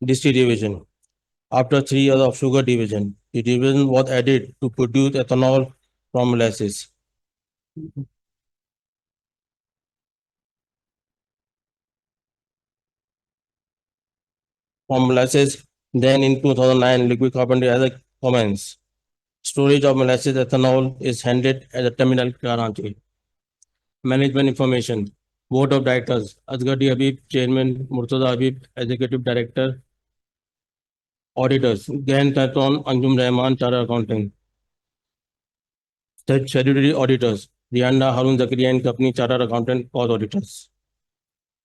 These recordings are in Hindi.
Distillery division. After 3 years of sugar division, the division was added to produce ethanol from molasses. From molasses, then in 2009, liquid carbon dioxide commenced. Storage of molasses ethanol is handled at the terminal Karachi. Management information. Board of Directors, Asghar Habib, Chairman, Murtaza Habib, Executive Director. Auditors, Gan Taton, Anjum Rahman, Chartered Accountant. Statutory Auditors, Rihanna Harun Zakaria and Company Chartered Accountant, Cause Auditors.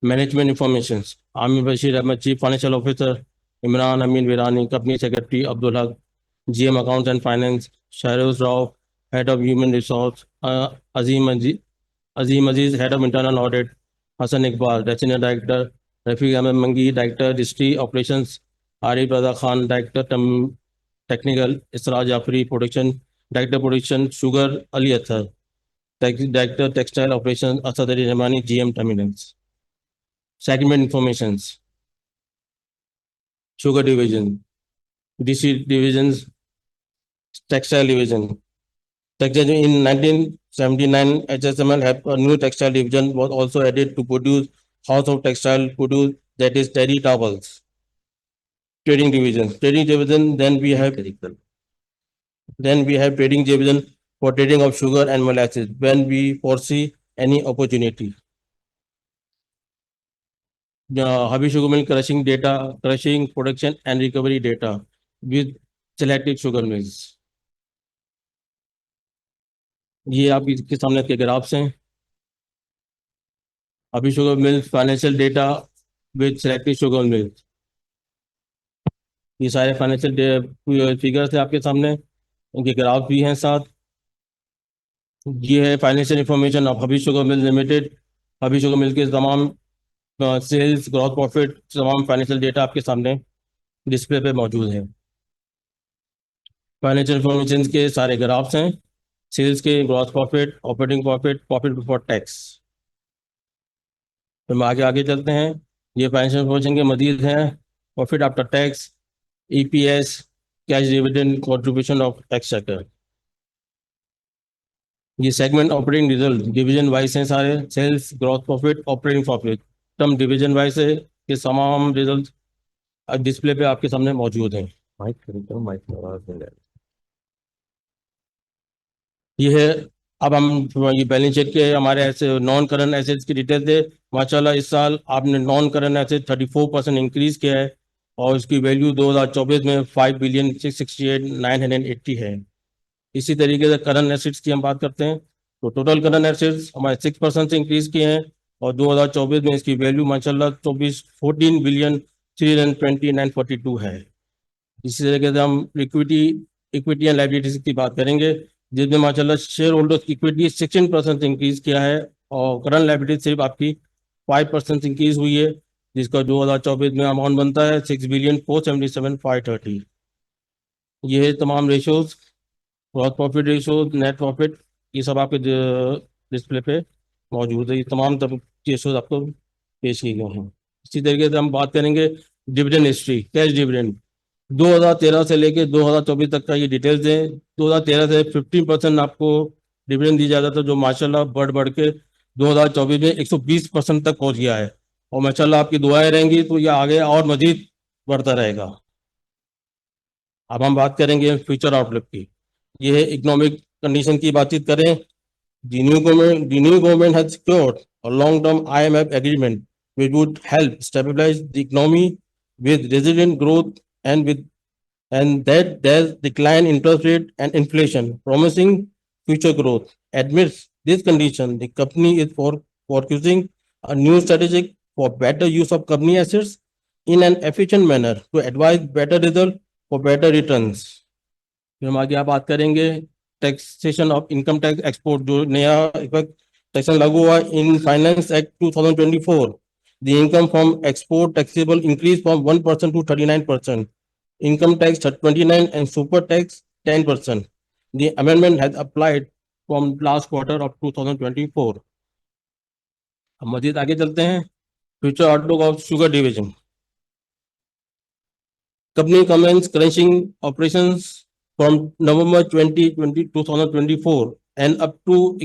Management information. Amir Bashir Ahmed, Chief Financial Officer. Imran Amin Virani, Company Secretary. Abdul Haq, GM Accounts and Finance. Shahruz Rao, Head of Human Resource. Azim Aziz, Head of Internal Audit. Hassan Iqbal, Senior Director. Rafiq Ahmed Mangi, Director, District Operations. Arif Raza Khan, Director, Technical. Isra Jafri, Production. Director, Production. Sugar, Ali Athar. Director, Textile Operations. Asad Ali Rahmani, GM Terminals. Segment informations. Sugar division, DC divisions, textile division. Textile in 1979, HSML have a new textile division was also added to produce house of textile produce, that is terry towels. Trading division. Then we have trading division for trading of sugar and molasses when we foresee any opportunity. Habib Sugar Mill crushing data, crushing production and recovery data with selected sugar mills. ये आप इसके सामने के ग्राफ्स हैं. अभी sugar mills financial data with selected sugar mills. ये सारे फाइनेंशियल फिगर्स है आपके सामने, इनके ग्राफ भी हैं साथ. ये है financial information of Habib sugar mill limited. Habib sugar mill के तमाम सेल्स, ग्रॉस प्रॉफिट, तमाम फाइनेंशियल डेटा आपके सामने डिस्प्ले पे मौजूद है. फाइनेंशियल इंफॉर्मेशन के सारे ग्राफ्स हैं, सेल्स के, gross profit, operating profit, profit before tax. तो हम आगे चलते हैं. ये फाइनेंशियल इंफॉर्मेशन के मजीद हैं. Profit after tax, EPS, cash dividend, contribution of exchequer. ये segment operating result division wise हैं सारे. Sales, gross profit, operating profit, term division wise है. ये तमाम रिजल्ट डिस्प्ले पे आपके सामने मौजूद हैं. ये है. अब हम ये बैलेंस शीट के हमारे ऐसे नॉन करंट एसेट्स की डिटेल थे. माशाल्लाह इस साल आपने नॉन करंट एसेट 34% इंक्रीज किया है और इसकी वैल्यू 2024 में 5,668,980 है. इसी तरीके से करंट एसेट्स की हम बात करते हैं तो टोटल करंट एसेट्स हमारे 6% से इंक्रीज किए हैं और 2024 में इसकी वैल्यू माशाल्लाह 14,320,942 है. इसी तरीके से हम इक्विटी एंड लाइबिलिटीज की बात करेंगे जिसमें माशाल्लाह शेयर होल्डर्स की इक्विटी 16% इंक्रीज किया है और करंट लाइबिलिटी सिर्फ आपकी 5% इंक्रीज हुई है, जिसका 2024 में अमाउंट बनता है 6,477,530. ये तमाम ratios, gross profit ratios, net profit, ये सब आपके डिस्प्ले पे मौजूद है. ये तमाम रेशोज आपको पेश किए गए हैं. इसी तरीके से हम बात करेंगे डिविडेंड हिस्ट्री, कैश डिविडेंड 2013 से लेके 2024 तक का ये डिटेल्स है. 2013 से 15% आपको डिविडेंड दी जाता था, जो माशाल्लाह बढ़ के 2024 में 120% तक पहुंच गया है और माशाल्लाह आपकी दुआएं रहेंगी तो ये आगे और मजीद बढ़ता रहेगा. अब हम बात करेंगे फ्यूचर आउटलुक की. ये है इकोनॉमिक कंडीशन की बातचीत करें. The new government has secured a long-term IMF agreement which would help stabilize the economy with resilient growth and that there's decline interest rate and inflation, promising future growth. Amidst this condition, the company is focusing a new strategy for better use of company assets in an efficient manner to advise better result for better returns. फिर हम आगे बात करेंगे taxation of income tax export, जो नया टैक्सेशन लागू हुआ in finance act 2024. The income from export taxable increase from 1% to 39%. Income tax 29 and super tax 10%. The amendment has applied from last quarter of 2024. अब मजीद आगे चलते हैं. Future outlook of sugar division. Company commenced crushing operations from November 2024 and up to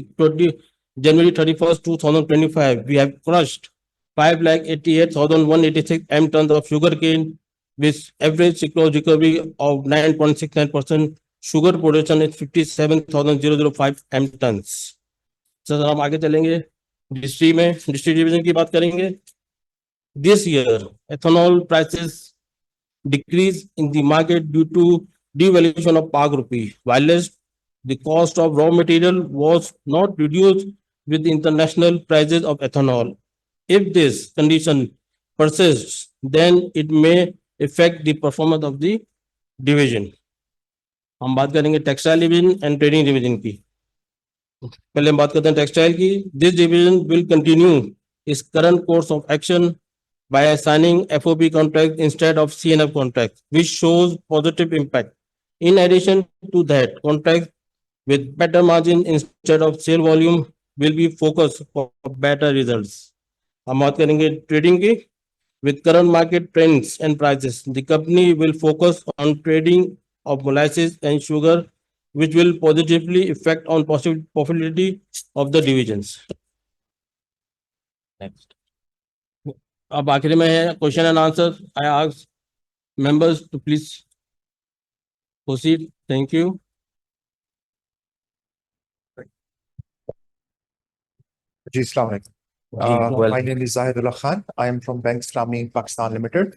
January 31st, 2025. We have crushed 5,88,186 m tons of sugarcane with average sucrose recovery of 9.69%. Sugar production is 57,005 m tons. Sir हम आगे चलेंगे डिस्ट्री डिवीजन की बात करेंगे. This year, ethanol prices decrease in the market due to devaluation of Pak rupee, whilst the cost of raw material was not reduced with the international prices of ethanol. If this condition persists, then it may affect the performance of the division. हम बात करेंगे textile division and trading division की. पहले हम बात करते हैं टेक्सटाइल की. दिस डिवीजन विल कंटिन्यू इस current course of action by assigning FOB contract instead of CNF contract, which shows positive impact. In addition to that, contracts with better margin instead of sale volume will be focused for better results. हम बात करेंगे ट्रेडिंग की. With current market trends and prices, the company will focus on trading of molasses and sugar, which will positively affect on profitability of the divisions. Next. अब आखिरी में है question and answer. I ask members to please proceed. Thank you. जी, अस्सलाम वालेकुम. My name is Zahidullah Khan. I am from Bank Islami Pakistan Limited.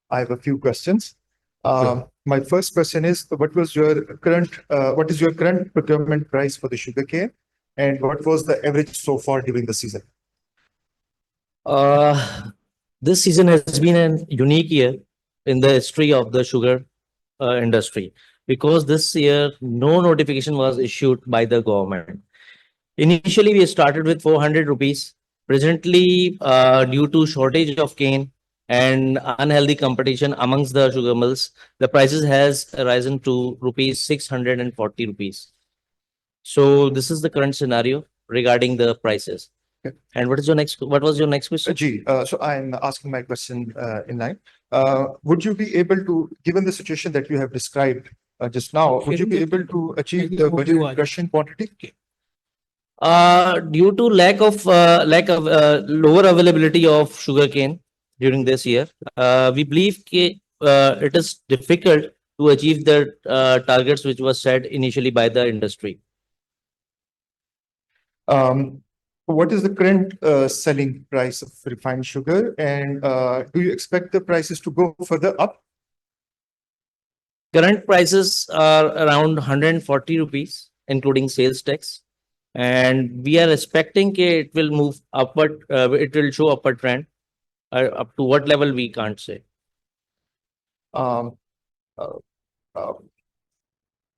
I have a few questions. My first question is, what is your current procurement price for the sugarcane, and what was the average so far during the season? This season has been a unique year in the history of the sugar industry, because this year no notification was issued by the government. Initially, we started with 400 rupees. Presently, due to shortage of cane and unhealthy competition amongst the sugar mills, the prices has risen to rupees 640 rupees. So this is the current scenario regarding the prices. Okay. And what was your next question? So I'm asking my question in line. Would you be able to, given the situation that you have described just now, would you be able to achieve the budget crushing quantity? Due to lack of lower availability of sugarcane during this year, we believe it is difficult to achieve the targets which was set initially by the industry. What is the current selling price of refined sugar, and do you expect the prices to go further up? Current prices are around 140 rupees, including sales tax, and we are expecting it will move upward. It will show upward trend. Up to what level we can't say.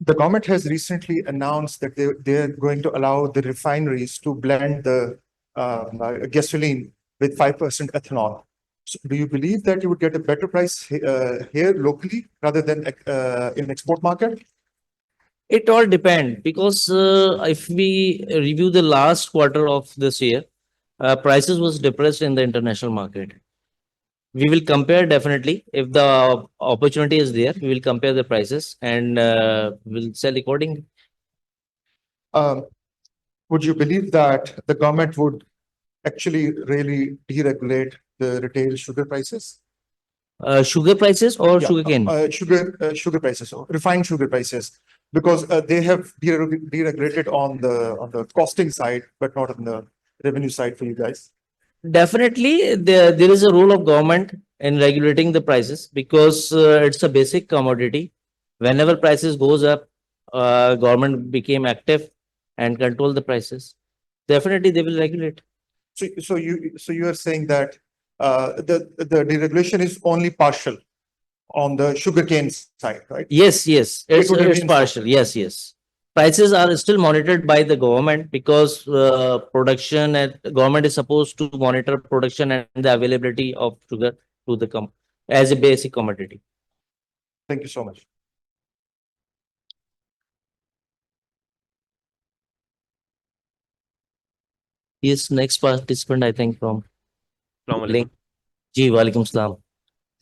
The government has recently announced that they are going to allow the refineries to blend the gasoline with 5% ethanol. So do you believe that you would get a better price here locally rather than in export market? It all depends, because if we review the last quarter of this year, prices was depressed in the international market. We will compare definitely. If the opportunity is there, we will compare the prices and we'll sell accordingly. Would you believe that the government would actually really deregulate the retail sugar prices? Sugar prices or Yeah, sugarcane? sugar prices, or refined sugar prices, because they have deregulated on the costing side, but not on the revenue side for you guys. Definitely, there is a role of government in regulating the prices, because it's a basic commodity. Whenever prices goes up, government became active and control the prices. Definitely, they will regulate. So you are saying that the deregulation is only partial on the sugarcane side, right? Yes, It would it's remain partial. Yes. Prices are still monitored by the government, because production and government is supposed to monitor production and the availability of sugar to the as a basic commodity. Thank you so much. Yes, next participant, I think from Assalamu link. Ji, walaikum salam.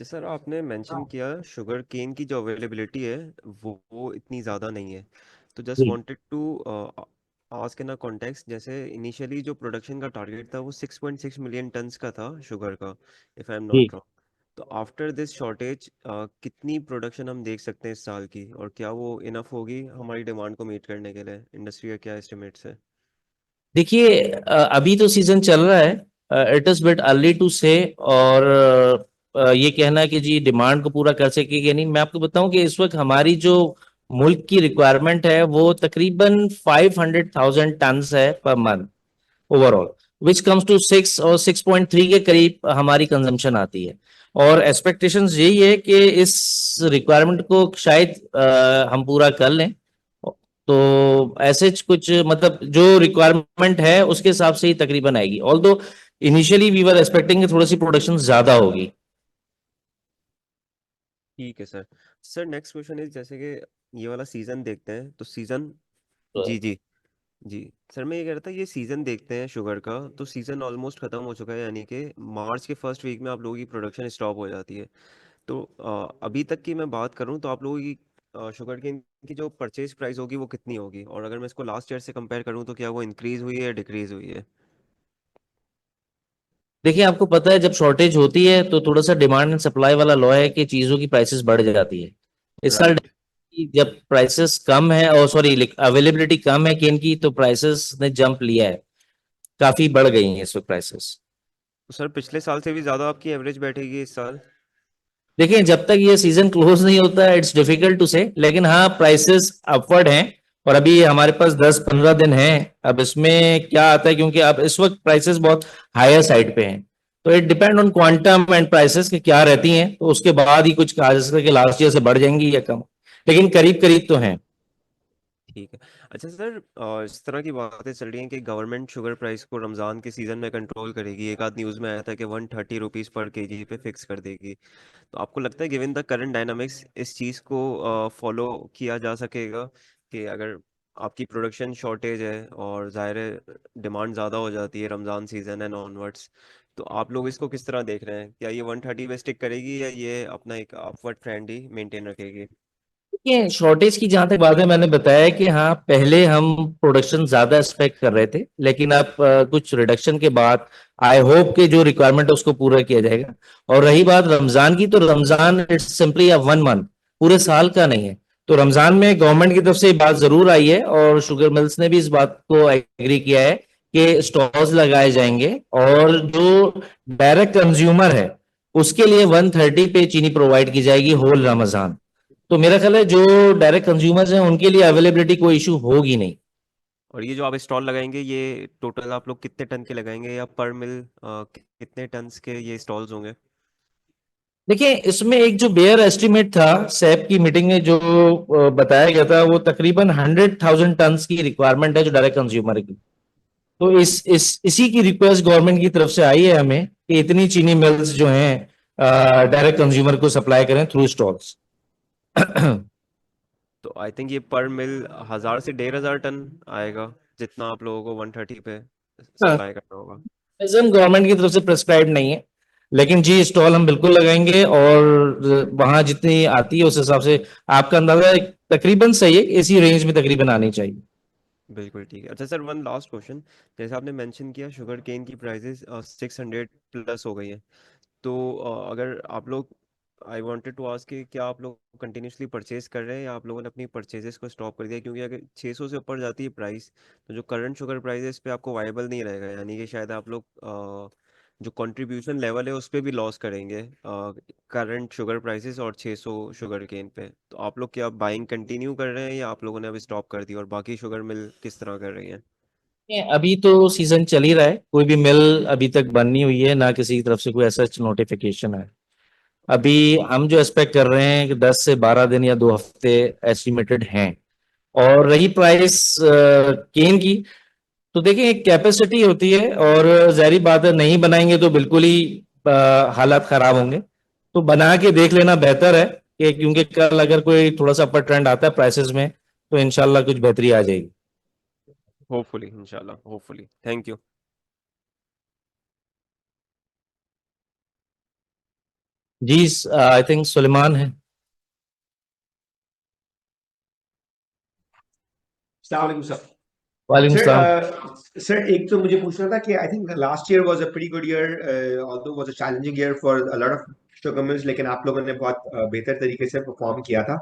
Ji sir, आपने मेंशन किया शुगर केन की जो अवेलेबिलिटी है वो इतनी ज़्यादा नहीं है। तो जस्ट जी wanted to ask in a context, जैसे इनिशियली जो प्रोडक्शन का टारगेट था वो 6.6 मिलियन टन्स का था शुगर का, इफ आई एम जी। Not wrong. तो आफ्टर दिस शॉर्टेज कितनी प्रोडक्शन हम देख सकते हैं इस साल की, और क्या वो इनफ होगी हमारी डिमांड को मीट करने के लिए? इंडस्ट्री का क्या एस्टिमेट्स है? देखिए अभी तो सीजन चल रहा है, it is bit early to say. और ये कहना कि जी डिमांड को पूरा कर सकेगी नहीं, मैं आपको बताऊं कि इस वक्त हमारी जो मुल्क की रिक्वायरमेंट है वो तकरीबन 500,000 टन है per month overall, which comes to 6 और 6.3 के करीब हमारी कंजम्पशन आती है। और एक्सपेक्टेशंस यही है कि इस रिक्वायरमेंट को शायद हम पूरा कर लें। तो ऐसे कुछ मतलब जो रिक्वायरमेंट है उसके हिसाब से ही तकरीबन आएगी, although initially we were expecting थोड़ी सी प्रोडक्शन ज्यादा होगी। ठीक है sir. Sir next question is, जैसे कि ये वाला सीजन देखते हैं तो सीजन, जी जी जी सर, मैं ये कह रहा था ये सीजन देखते हैं शुगर का, तो सीजन ऑलमोस्ट खत्म हो चुका है, यानी कि मार्च के फर्स्ट वीक में आप लोगों की प्रोडक्शन स्टॉप हो जाती है। तो अभी तक की मैं बात करूं तो आप लोगों की शुगर केन की जो परचेज प्राइस होगी वो कितनी होगी, और अगर मैं इसको लास्ट ईयर से कंपेयर करूं तो क्या वो इंक्रीज हुई है या डिक्रीज हुई है? देखिए आपको पता है जब शॉर्टेज होती है तो थोड़ा सा डिमांड एंड सप्लाई वाला लॉ है कि चीजों की प्राइसेस बढ़ जाती है। इस साल राइट। जब प्राइसेस कम है और सॉरी अवेलेबिलिटी कम है केन की, तो प्राइसेस ने जंप लिया है, काफी बढ़ गई हैं इस वक्त प्राइसेस। तो सर पिछले साल से भी ज़्यादा आपकी एवरेज बैठेगी इस साल? देखिए जब तक ये सीजन क्लोज नहीं होता है इट्स डिफिकल्ट टू से, लेकिन हाँ प्राइसेस अपवर्ड हैं। और अभी हमारे पास 10-15 दिन हैं, अब इसमें क्या आता है, क्योंकि अब इस वक्त प्राइसेस बहुत हायर साइड पे हैं। तो it depend on quantum and prices कि क्या रहती हैं, तो उसके बाद ही कुछ कहा जा सकता है कि लास्ट ईयर से बढ़ जाएंगी या कम, लेकिन करीब करीब तो हैं। ठीक है। अच्छा सर, इस तरह की बातें चल रही हैं कि गवर्नमेंट शुगर प्राइस को रमज़ान के सीज़न में कंट्रोल करेगी। एक आध न्यूज़ में आया था कि 130 रुपीज़ पर केजी पे फिक्स कर देगी। तो आपको लगता है गिवन द करंट डायनामिक्स इस चीज़ को फॉलो किया जा सकेगा, कि अगर आपकी प्रोडक्शन शॉर्टेज है और ज़ाहिर है डिमांड ज़्यादा हो जाती है रमज़ान सीज़न एंड ऑनवर्ड्स, तो आप लोग इसको किस तरह देख रहे हैं? क्या ये 130 पे स्टिक करेगी या ये अपना एक अपवर्ड ट्रेंड ही मेंटेन रखेगी? ये शॉर्टेज की जहां तक बात है, मैंने बताया कि हाँ पहले हम प्रोडक्शन ज्यादा एक्सपेक्ट कर रहे थे, लेकिन अब कुछ रिडक्शन के बाद आई होप कि जो रिक्वायरमेंट है उसको पूरा किया जाएगा। और रही बात रमजान की, तो Ramzan it's simply a 1 month, पूरे साल का नहीं है। तो रमजान में गवर्नमेंट की तरफ से बात जरूर आई है और शुगर मिल्स ने भी इस बात को एग्री किया है कि स्टॉल्स लगाए जाएंगे, और जो डायरेक्ट कंज्यूमर है उसके लिए 130 पे चीनी प्रोवाइड की जाएगी होल रमजान। तो मेरा ख्याल है जो डायरेक्ट कंज्यूमर्स हैं उनके लिए अवेलेबिलिटी कोई इशू होगी नहीं। और ये जो आप स्टॉल लगाएंगे ये टोटल आप लोग कितने टन के लगाएंगे, या पर मिल कितने टन्स के ये स्टॉल्स होंगे? देखिए इसमें एक जो बेयर एस्टिमेट था सैप की मीटिंग में जो बताया गया था, वो तकरीबन 100,000 टन की रिक्वायरमेंट है जो डायरेक्ट कंज्यूमर की। तो इसी की रिक्वेस्ट गवर्नमेंट की तरफ से आई है हमें कि इतनी चीनी मिल्स जो हैं डायरेक्ट कंज्यूमर को सप्लाई करें थ्रू स्टॉल्स। तो आई थिंक ये पर मिल 1,000 से 1,500 टन आएगा, जितना आप लोगों को 130 पे सप्लाई करना होगा। गवर्नमेंट की तरफ से प्रेस्क्राइब नहीं है, लेकिन जी स्टॉल हम बिल्कुल लगाएंगे, और वहां जितनी आती है उस हिसाब से आपका अंदाजा तकरीबन सही है, इसी रेंज में तकरीबन आनी चाहिए। बिल्कुल ठीक है। अच्छा सर, वन लास्ट क्वेश्चन। जैसे आपने मेंशन किया शुगर केन की प्राइसेस 600 प्लस हो गई हैं, तो अगर आप लोग, आई वांटेड टू आस्क कि क्या आप लोग कंटिन्यूसली परचेज कर रहे हैं या आप लोगों ने अपनी परचेजेस को स्टॉप कर दिया? क्योंकि अगर 600 से ऊपर जाती है प्राइस, तो जो करंट शुगर प्राइस है इस पे आपको वाइबल नहीं रहेगा, यानी कि शायद आप लोग जो कंट्रीब्यूशन लेवल है उस पे भी लॉस करेंगे करंट शुगर प्राइसेस और 600 शुगर केन पे। तो आप लोग क्या बाइंग कंटिन्यू कर रहे हैं या आप लोगों ने अभी स्टॉप कर दी, और बाकी शुगर मिल किस तरह कर रही हैं? अभी तो सीजन चल ही रहा है, कोई भी मिल अभी तक बंद नहीं हुई है, ना किसी की तरफ से कोई ऐसा नोटिफिकेशन है। अभी हम जो एक्सपेक्ट कर रहे हैं कि 10 से 12 दिन या 2 हफ्ते एस्टिमेटेड हैं। और रही प्राइस केन की, तो देखिए एक कैपेसिटी होती है, और जाहिर बात है नहीं बनाएंगे तो बिल्कुल ही हालात खराब होंगे। तो बना के देख लेना बेहतर है कि क्योंकि कल अगर कोई थोड़ा सा अपर ट्रेंड आता है प्राइसेस में तो इंशाल्लाह कुछ बेहतरी आ जाएगी। होपफुली, इंशाल्लाह, होपफुली। Thank you. जी, आई थिंक सुलेमान है। अस्सलाम वालेकुम सर। वालेकुम सर सलाम। सर एक तो मुझे पूछना था कि I think last year was a pretty good year, although was a challenging year for a lot of sugar mills, लेकिन आप लोगों ने बहुत बेहतर तरीके से परफॉर्म किया था।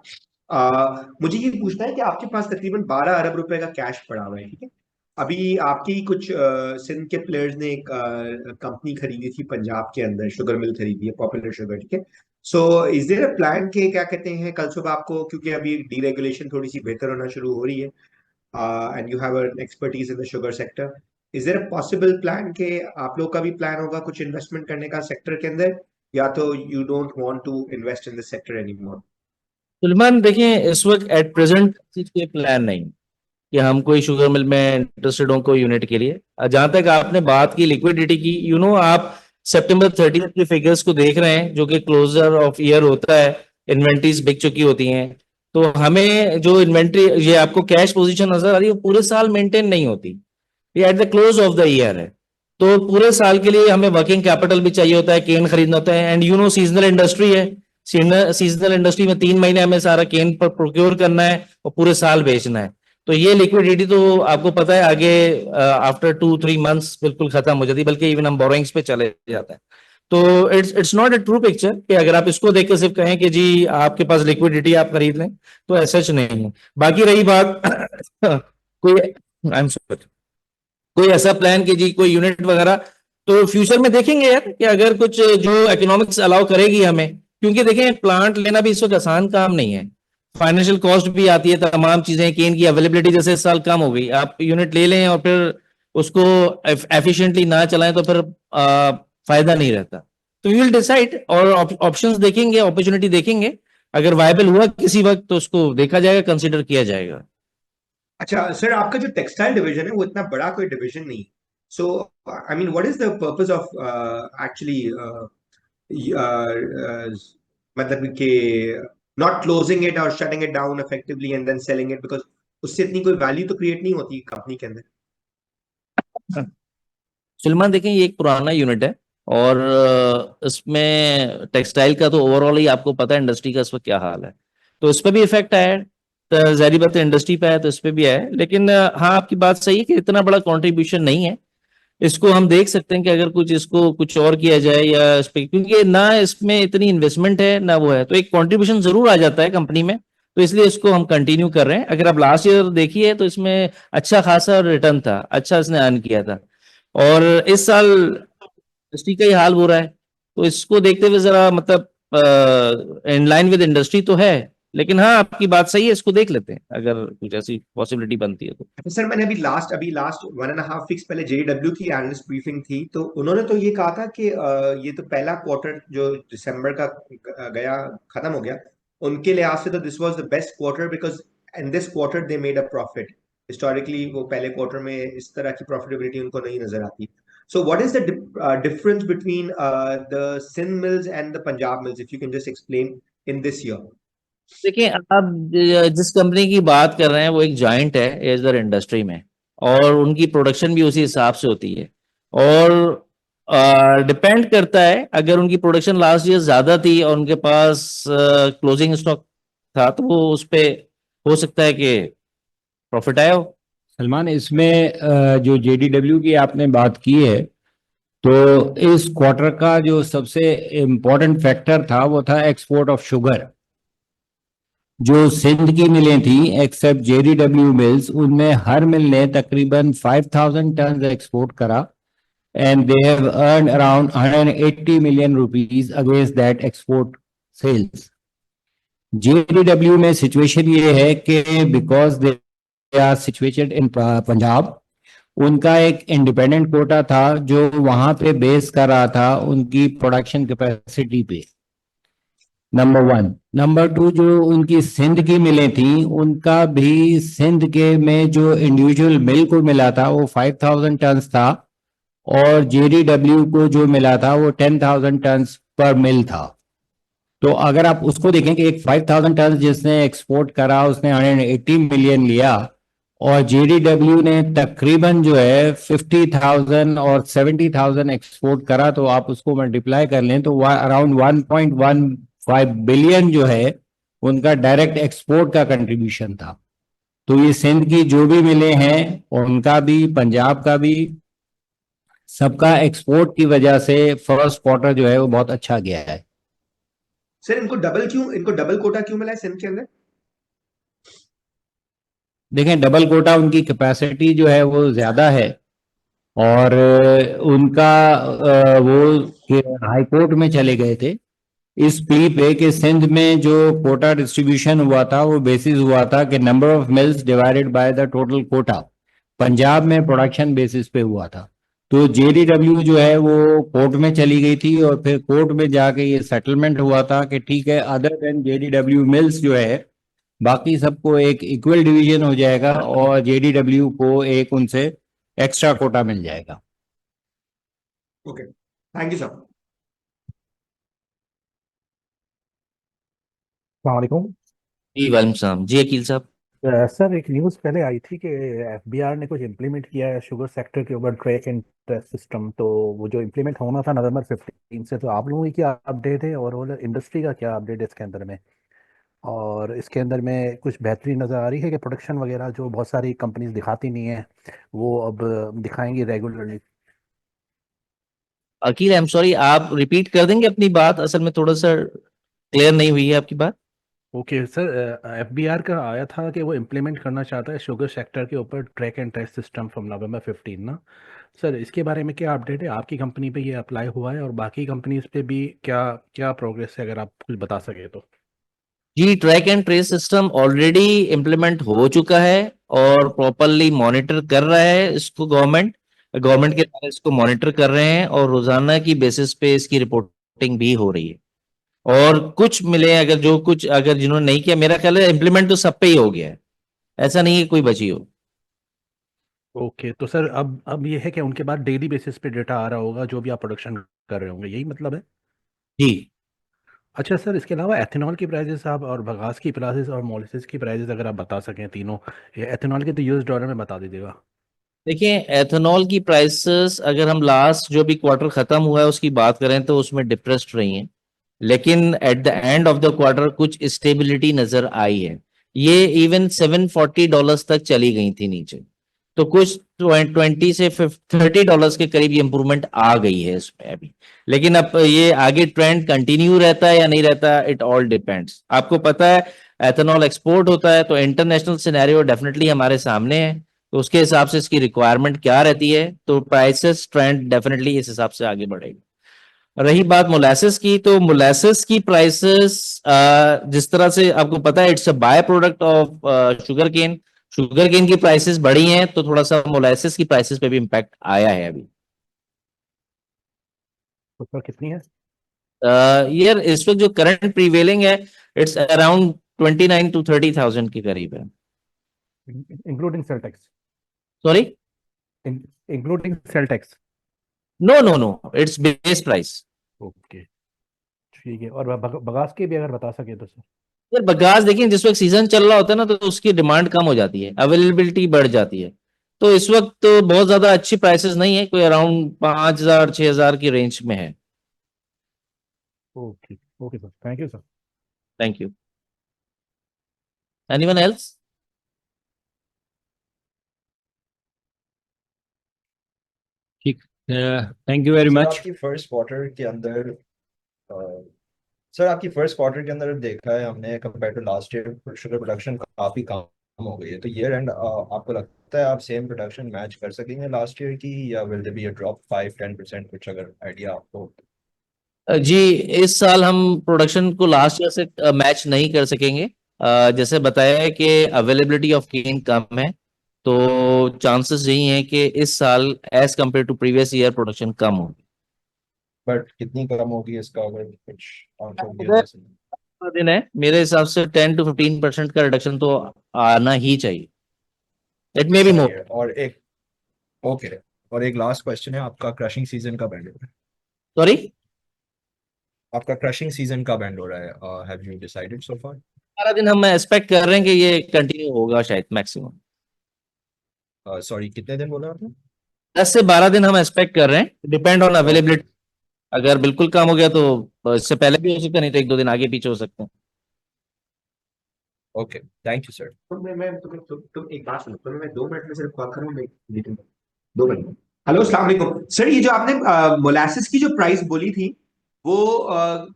मुझे ये पूछना है कि आपके पास तकरीबन 12 अरब रुपए का कैश पड़ा हुआ है, ठीक है? अभी आपकी कुछ सिंध के प्लेयर्स ने एक कंपनी खरीदी थी पंजाब के अंदर, शुगर मिल खरीदी है, पॉपुलर शुगर, ठीक है? So is there a plan के क्या कहते हैं कल सुबह आपको, क्योंकि अभी डीरेगुलेशन थोड़ी सी बेहतर होना शुरू हो रही है, and you have an expertise in the sugar sector. Is there a possible plan के आप लोग का भी प्लान होगा कुछ इन्वेस्टमेंट करने का सेक्टर के अंदर, या तो you don't want to invest in this sector anymore? Suleman देखिए, इस वक्त एट प्रेजेंट कोई प्लान नहीं कि हम कोई शुगर मिल में इंटरेस्टेड हो कोई यूनिट के लिए। जहां तक आपने बात की लिक्विडिटी की, आप सितंबर 30 के फिगर्स को देख रहे हैं जो कि क्लोजर ऑफ ईयर होता है, इन्वेंट्रीज बिक चुकी होती हैं। तो हमें जो इन्वेंट्री, ये आपको कैश पोजीशन नजर आ रही है, वो पूरे साल मेंटेन नहीं होती, ये at the close of the year है। तो पूरे साल के लिए हमें वर्किंग कैपिटल भी चाहिए होता है, केन खरीदना होता है, एंड सीजनल इंडस्ट्री है। सीजनल इंडस्ट्री में 3 महीने हमें सारा केन पर प्रोक्योर करना है और पूरे साल बेचना है। तो ये लिक्विडिटी तो आपको पता है आगे आफ्टर 2-3 मंथ्स बिल्कुल खत्म हो जाती है, बल्कि इवन हम बोरोइंग्स पे चले जाते हैं। तो it's not a true picture कि अगर आप इसको देख के सिर्फ कहें कि जी आपके पास लिक्विडिटी आप खरीद लें, तो ऐसा नहीं है। बाकी रही बात कोई, आई एम सॉरी, कोई ऐसा प्लान कि जी कोई यूनिट वगैरह, तो फ्यूचर में देखेंगे यार कि अगर कुछ जो इकोनॉमिक्स अलाउ करेगी हमें, क्योंकि देखें प्लांट लेना भी इस वक्त आसान काम नहीं है, फाइनेंशियल कॉस्ट भी आती है, तमाम चीजें, केन की अवेलेबिलिटी जैसे इस साल कम हो गई, आप यूनिट ले लें और फिर उसको एफिशिएंटली ना चलाएं तो फिर फायदा नहीं रहता। तो वी विल डिसाइड और ऑप्शंस देखेंगे, अपॉर्चुनिटी देखेंगे, अगर वायबल हुआ किसी वक्त तो उसको देखा जाएगा, कंसिडर किया जाएगा। अच्छा सर, आपका जो टेक्सटाइल डिवीजन है वो इतना बड़ा कोई डिवीजन नहीं, so I mean what is the purpose of actually मतलब कि नॉट क्लोजिंग इट और shutting it down effectively and then selling it, because उससे इतनी कोई वैल्यू तो क्रिएट नहीं होती कंपनी के अंदर। सुलेमान देखें, ये एक पुराना यूनिट है और इसमें टेक्सटाइल का तो ओवरऑल ही आपको पता है इंडस्ट्री का इस वक्त क्या हाल है, तो इस पर भी इफेक्ट आया है। तो जाहिर बात है इंडस्ट्री पे है तो इस पे भी आया है, लेकिन हाँ आपकी बात सही है कि इतना बड़ा कंट्रीब्यूशन नहीं है। इसको हम देख सकते हैं कि अगर कुछ इसको कुछ और किया जाए या इस पे, क्योंकि ना इसमें इतनी इन्वेस्टमेंट है ना वो है, तो एक कंट्रीब्यूशन जरूर आ जाता है कंपनी में, तो इसलिए इसको हम कंटिन्यू कर रहे हैं। अगर आप लास्ट ईयर देखिए तो इसमें अच्छा खासा रिटर्न था, अच्छा इसने अर्न किया था, और इस साल इंडस्ट्री का ही हाल हो रहा है, तो इसको देखते हुए जरा मतलब इन लाइन विद इंडस्ट्री तो है, लेकिन हाँ आपकी बात सही है, इसको देख लेते हैं अगर कुछ ऐसी पॉसिबिलिटी बनती है तो। अच्छा सर, मैंने अभी लास्ट 1.5 वीक्स पहले जेडब्ल्यू की एनालिस्ट ब्रीफिंग थी, तो उन्होंने तो ये कहा था कि ये तो पहला क्वार्टर जो दिसंबर का गया खत्म हो गया, उनके लिहाज से तो this was the best quarter, because in this quarter they made a profit. Historically वो पहले क्वार्टर में इस तरह की प्रॉफिटेबिलिटी उनको नहीं नजर आती। So what is the difference between the Sindh mills and the Punjab mills, if you can just explain in this year? देखिए, आप जिस कंपनी की बात कर रहे हैं वो एक जॉइंट है एजर इंडस्ट्री में, और उनकी प्रोडक्शन भी उसी हिसाब से होती है, और डिपेंड करता है, अगर उनकी प्रोडक्शन लास्ट ईयर ज्यादा थी और उनके पास क्लोजिंग स्टॉक था तो वो उस पे हो सकता है कि प्रॉफिट आया हो। सलमान, इसमें जो जेडीडब्ल्यू की आपने बात की है, तो इस क्वार्टर का जो सबसे इम्पोर्टेंट फैक्टर था वो था एक्सपोर्ट ऑफ शुगर। जो सिंध की मिलें थी एक्सेप्ट जेडीडब्ल्यू मिल्स, उनमें हर मिल ने तकरीबन 5,000 टन एक्सपोर्ट करा, and they have earned around 180 million rupees against that export sales. JDW में सिचुएशन ये है कि because they are situated in Punjab, उनका एक इंडिपेंडेंट कोटा था जो वहां पे बेस कर रहा था उनकी प्रोडक्शन कैपेसिटी पे, नंबर 1। नंबर 2, जो उनकी सिंध की मिलें थी, उनका भी सिंध के में जो इंडिविजुअल मिल को मिला था वो 5,000 टन था, और जेडीडब्ल्यू को जो मिला था वो 10,000 टन पर मिल था। तो अगर आप उसको देखें कि एक 5,000 टन जिसने एक्सपोर्ट करा उसने 180 मिलियन लिया, और JDW ने तकरीबन जो है 50,000 और 70,000 एक्सपोर्ट करा, तो आप उसको मल्टीप्लाई कर लें तो अराउंड 1.15 बिलियन जो है उनका डायरेक्ट एक्सपोर्ट का कंट्रीब्यूशन था। तो ये सिंध की जो भी मिले हैं उनका भी, पंजाब का भी, सबका एक्सपोर्ट की वजह से फर्स्ट क्वार्टर जो है वो बहुत अच्छा गया है। सर इनको डबल कोटा क्यों मिला है सिंध के अंदर? देखें, डबल कोटा उनकी कैपेसिटी जो है वो ज्यादा है, और उनका वो हाई कोर्ट में चले गए थे इस प्ली पे कि सिंध में जो कोटा डिस्ट्रीब्यूशन हुआ था वो बेसिस हुआ था कि number of mills divided by the total quota. Punjab में प्रोडक्शन बेसिस पे हुआ था। तो JDW जो है वो कोर्ट में चली गई थी, और फिर कोर्ट में जाके ये सेटलमेंट हुआ था कि ठीक है, अदर देन JDW मिल्स जो है बाकी सबको एक इक्वल डिवीजन हो जाएगा, और JDW को एक उनसे एक्स्ट्रा कोटा मिल जाएगा। Okay, thank you sir. वालेकुम। जी वालेकुम सलाम जी, अकील साहब। सर एक न्यूज़ पहले आई थी कि FBR ने कुछ इम्प्लीमेंट किया है शुगर सेक्टर के ऊपर ट्रैक एंड ट्रेस सिस्टम, तो वो जो इम्प्लीमेंट होना था नवंबर 15 से, तो आप लोगों की क्या अपडेट है और इंडस्ट्री का क्या अपडेट है इसके अंदर में? और इसके अंदर में कुछ बेहतरी नज़र आ रही है कि प्रोडक्शन वगैरह जो बहुत सारी कंपनीज दिखाती नहीं है वो अब दिखाएंगी regularly? Aqeel, I am sorry, आप रिपीट कर देंगे अपनी बात? असल में थोड़ा सा क्लियर नहीं हुई है आपकी बात। ओके सर, FBR का आया था कि वो इम्प्लीमेंट करना चाहता है शुगर सेक्टर के ऊपर track and trace system from November 15 ना। सर इसके बारे में क्या अपडेट है? आपकी कंपनी पे ये अप्लाई हुआ है और बाकी कंपनीज पे भी क्या क्या प्रोग्रेस है, अगर आप कुछ बता सके तो? जी, track and trace system already implement हो चुका है और प्रॉपरली मॉनिटर कर रहा है इसको गवर्नमेंट के द्वारा इसको मॉनिटर कर रहे हैं, और रोजाना की बेसिस पे इसकी रिपोर्टिंग भी हो रही है। और कुछ मिले अगर जिन्होंने नहीं किया, मेरा ख्याल है इम्प्लीमेंट तो सब पे ही हो गया है, ऐसा नहीं है कोई बची हो। ओके, तो सर अब ये है कि उनके बाद डेली बेसिस पे डेटा आ रहा होगा जो भी आप प्रोडक्शन कर रहे होंगे, यही मतलब है? जी अच्छा सर, इसके अलावा एथेनॉल की प्राइसेस आप और बगास की प्राइसेस और मोलिसिस की प्राइसेस अगर आप बता सकें तीनों। ये एथेनॉल के तो US डॉलर में बता दीजिएगा। देखिए, एथेनॉल की प्राइसेस अगर हम लास्ट जो भी क्वार्टर खत्म हुआ है उसकी बात करें तो उसमें डिप्रेस्ड रही हैं, लेकिन at the end of the quarter कुछ स्टेबिलिटी नजर आई है। ये इवन $740 तक चली गई थी नीचे, तो कुछ 20 से $30 के करीब ये इंप्रूवमेंट आ गई है इसमें अभी। लेकिन अब ये आगे ट्रेंड कंटिन्यू रहता है या नहीं रहता, इट ऑल डिपेंड्स। आपको पता है एथेनॉल एक्सपोर्ट होता है तो इंटरनेशनल सिनेरियो डेफिनेटली हमारे सामने है, तो उसके हिसाब से इसकी रिक्वायरमेंट क्या रहती है, तो प्राइसेस ट्रेंड डेफिनेटली इस हिसाब से आगे बढ़ेगी। रही बात मोलासिस की, तो मोलासिस की प्राइसेस जिस तरह से आपको पता है it's a byproduct of sugar cane की प्राइसेस बढ़ी हैं, तो थोड़ा सा मोलासिस की प्राइसेस पे भी इम्पैक्ट आया है अभी। तो सर कितनी है? यार इस वक्त जो करंट प्रीवेलिंग है इट्स अराउंड 29 to 30,000 के करीब है। Including sale tax? Sorry, including sale tax? No no no, it's base price. Okay, ठीक है। और बगास के भी अगर बता सके तो सर। यार बगास देखिए, जिस वक्त सीजन चल रहा होता है ना तो उसकी डिमांड कम हो जाती है, अवेलेबिलिटी बढ़ जाती है, तो इस वक्त तो बहुत ज्यादा अच्छी प्राइसेस नहीं है, कोई अराउंड 5,000 6,000 की रेंज में है। Okay, okay sir, thank you sir. Thank you. Anyone else? ठीक, thank you very sir much. आपकी फर्स्ट क्वार्टर के अंदर सर आपकी फर्स्ट क्वार्टर के अंदर देखा है हमने compare to last year sugar production काफी कम हो गई है, तो ईयर एंड आपको लगता है आप सेम प्रोडक्शन मैच कर सकेंगे लास्ट ईयर की, या will there be a drop 5-10%? कुछ अगर आइडिया आपको। जी, इस साल हम प्रोडक्शन को लास्ट ईयर से मैच नहीं कर सकेंगे। जैसे बताया है कि अवेलेबिलिटी ऑफ केन कम है, तो चांसेस यही हैं कि इस साल as compared to previous year production कम होगी। बट कितनी कम होगी इसका अगर कुछ आंसर दिया जा सके? दिन है, मेरे हिसाब से 10 to 15% का रिडक्शन तो आना ही चाहिए। इट मे बी सही मोर। है। और एक ओके, और एक लास्ट क्वेश्चन है, आपका क्रशिंग सीजन कब एंड हो रहा है? सॉरी, आपका क्रशिंग सीजन कब एंड हो रहा है? हैव यू डिसाइडेड सो फार? सारा दिन हम एक्सपेक्ट कर रहे हैं कि ये कंटिन्यू होगा शायद मैक्सिमम। सॉरी कितने दिन बोला आपने? 10 से 12 दिन हम एक्सपेक्ट कर रहे हैं, डिपेंड ऑन अवेलेबिलिटी। अगर बिल्कुल काम हो गया तो इससे पहले भी हो सकता है, नहीं तो 1-2 दिन आगे पीछे हो सकते हैं। Okay, thank you sir. तुम एक बात सुनो, तुम्हें मैं 2 मिनट में सिर्फ कॉल करूँ, मैं मीटिंग 2 मिनट। हेलो, अस्सलाम वालेकुम सर। ये जो आपने मोलासिस की जो प्राइस बोली थी, वो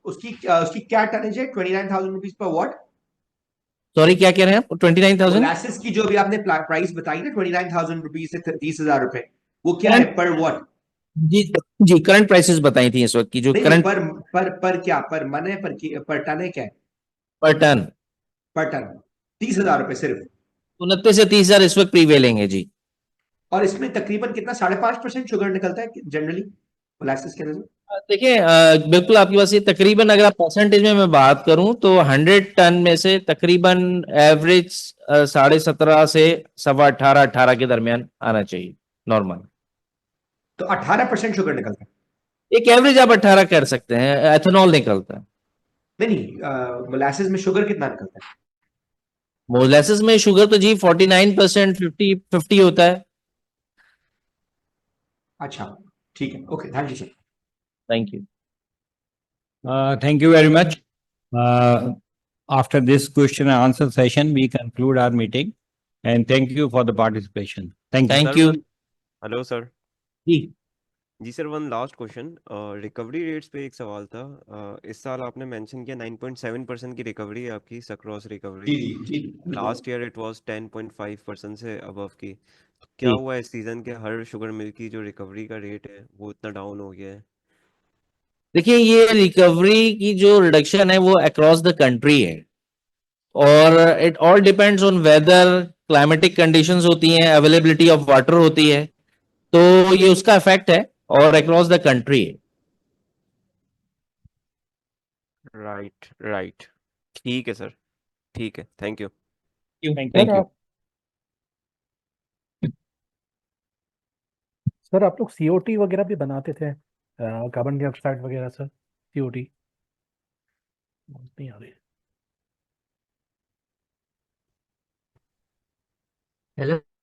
उसकी क्या टनेज है? 29,000 रुपीज पर वॉट? सॉरी, क्या कह रहे हैं आप? 29,000 मोलासिस की जो अभी आपने प्राइस बताई ना, 29,000 रुपीज से 30,000 रुपए, वो क्या है पर वॉट? जी जी, करंट प्राइसेस बताई थी इस वक्त की, जो नहीं करंट पर क्या, पर मन है, पर टन है, क्या है? पर टन पर टन 30,000 रुपए सिर्फ। 29 से 30,000 इस वक्त प्रीवेलिंग है जी। और इसमें तकरीबन कितना, 5.5% शुगर निकलता है जनरली मोलासिस के अंदर से? देखिए, बिल्कुल आपकी बात सही। तकरीबन अगर आप परसेंटेज में मैं बात करूं तो 100 टन में से तकरीबन एवरेज 17.5 से 18.5 के दरमियान आना चाहिए नॉर्मल। तो 18% शुगर निकलता है? एक एवरेज आप 18 कर सकते हैं, एथेनॉल निकलता है। नहीं, मोलासिस में शुगर कितना निकलता है? मोलेसिस में शुगर तो जी 49%, 50 होता है। अच्छा, ठीक है, okay, thank you sir. Thank you. Thank you very much. After this question and answer session, we conclude our meeting. And thank you for the participation. Thank you. Thank you hello sir. जी। जी sir, one last question. Recovery rates पे एक सवाल था। इस साल आपने मेंशन किया 9.7% की रिकवरी है आपकी, सक्रोस रिकवरी। जी जी जी। लास्ट ईयर इट वाज 10.5% से अबव की। क्या जी, हुआ इस सीजन के हर शुगर मिल की जो रिकवरी का रेट है वो इतना डाउन हो गया है? देखिए ये रिकवरी की जो रिडक्शन है वो अक्रॉस द कंट्री है, और it all depends on whether, climatic conditions होती हैं, अवेलेबिलिटी ऑफ वाटर होती है, तो ये उसका इफेक्ट है और अक्रॉस द कंट्री है। Right right. ठीक है सर, ठीक है, thank you. Thank you. Sir आप लोग सीओटी वगैरह भी बनाते थे, कार्बन डाइऑक्साइड वगैरह सर, सीओटी नहीं आ रही। हेलो।